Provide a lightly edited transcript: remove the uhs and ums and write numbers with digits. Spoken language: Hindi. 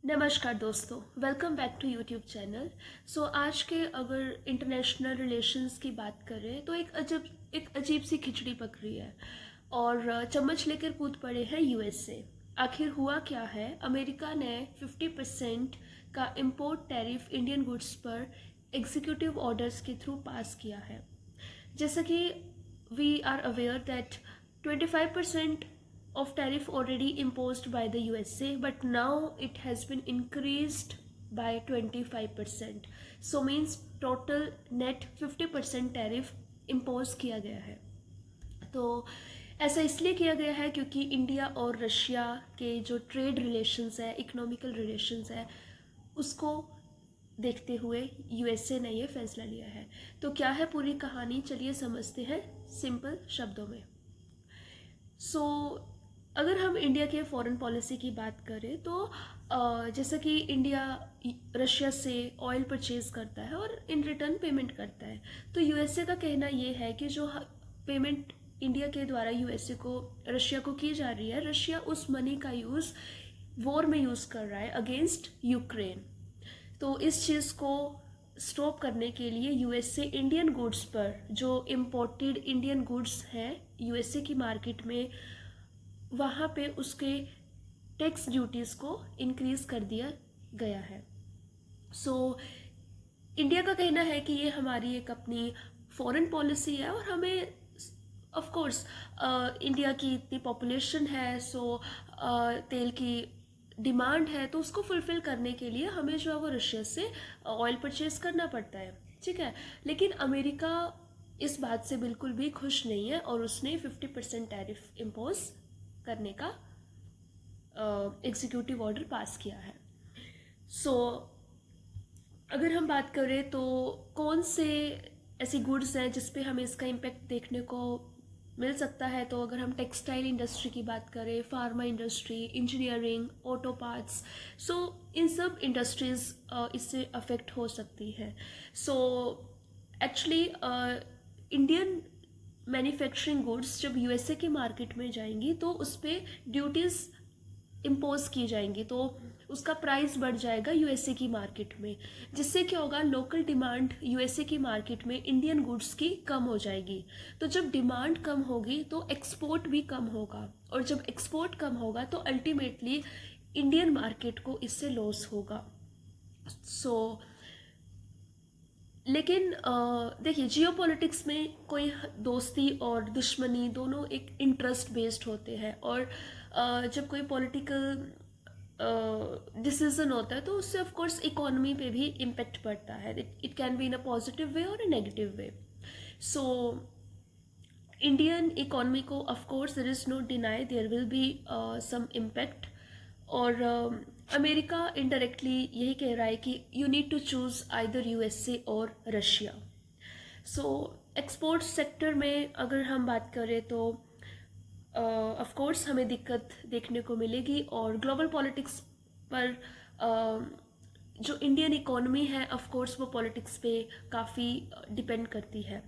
नमस्कार दोस्तों, welcome back to YouTube channel. आज के अगर इंटरनेशनल रिलेशंस की बात करें तो एक अजीब सी खिचड़ी पक रही है और चम्मच लेकर कूद पड़े हैं यूएसए। आखिर हुआ क्या है? अमेरिका ने 50% का इम्पोर्ट टैरिफ इंडियन गुड्स पर एग्जीक्यूटिव ऑर्डर्स के थ्रू पास किया है। जैसा कि we are aware that 25% of tariff already imposed by the USA, but now it has been increased by 25%. So means total net 50% tariff impose किया गया है। तो ऐसा इसलिए किया गया है क्योंकि इंडिया और रशिया के जो ट्रेड रिलेशंस है, इकोनॉमिकल रिलेशंस है, उसको देखते हुए यूएसए ने ये फैसला लिया है। तो क्या है पूरी कहानी, चलिए समझते हैं सिंपल शब्दों में। अगर हम इंडिया के फॉरेन पॉलिसी की बात करें तो जैसा कि इंडिया रशिया से ऑयल परचेज करता है और इन रिटर्न पेमेंट करता है, तो यूएसए का कहना ये है कि जो पेमेंट इंडिया के द्वारा यूएसए को रशिया को की जा रही है, रशिया उस मनी का यूज़ वॉर में यूज़ कर रहा है अगेंस्ट यूक्रेन। तो इस चीज़ को स्टॉप करने के लिए यूएसए इंडियन गुड्स पर, जो इम्पोर्टेड इंडियन गुड्स हैं यूएसए की मार्केट में, वहाँ पे उसके टैक्स ड्यूटीज़ को इंक्रीज़ कर दिया गया है। इंडिया का कहना है कि ये हमारी एक अपनी फॉरेन पॉलिसी है और हमें ऑफ कोर्स इंडिया की इतनी पॉपुलेशन है, तेल की डिमांड है, तो उसको फुलफ़िल करने के लिए हमें जो है वो रशिया से ऑयल परचेज करना पड़ता है, ठीक है। लेकिन अमेरिका इस बात से बिल्कुल भी खुश नहीं है और उसने 50% टैरिफ इम्पोज करने का एग्जीक्यूटिव ऑर्डर पास किया है। अगर हम बात करें तो कौन से ऐसी गुड्स हैं जिस पे हमें इसका इम्पेक्ट देखने को मिल सकता है, तो अगर हम टेक्सटाइल इंडस्ट्री की बात करें, pharma industry, engineering, auto parts, इन सब इंडस्ट्रीज़ इससे अफेक्ट हो सकती है। एक्चुअली इंडियन मैन्युफैक्चरिंग गुड्स जब यूएसए की मार्केट में जाएंगी तो उस पर ड्यूटीज़ इम्पोज की जाएंगी, तो उसका प्राइस बढ़ जाएगा यूएसए की मार्केट में, जिससे क्या होगा, लोकल डिमांड यूएसए की मार्केट में इंडियन गुड्स की कम हो जाएगी। तो जब डिमांड कम होगी तो एक्सपोर्ट भी कम होगा, और जब एक्सपोर्ट कम होगा तो अल्टीमेटली इंडियन मार्केट को इससे लॉस होगा। लेकिन देखिए, जियोपॉलिटिक्स में कोई दोस्ती और दुश्मनी दोनों एक इंटरेस्ट बेस्ड होते हैं, और जब कोई पॉलिटिकल डिसीजन होता है तो उससे ऑफ कोर्स इकोनॉमी पे भी इम्पेक्ट पड़ता है। It can be in a positive way और a negative way. Indian economy को of course there is no deny there will be some impact, और अमेरिका इनडायरेक्टली यही कह रहा है कि you need to choose either USA और रशिया। एक्सपोर्ट सेक्टर में अगर हम बात करें तो ऑफ कोर्स हमें दिक्कत देखने को मिलेगी, और ग्लोबल पॉलिटिक्स पर जो इंडियन इकोनॉमी है ऑफ कोर्स वो पॉलिटिक्स पे काफ़ी डिपेंड करती है।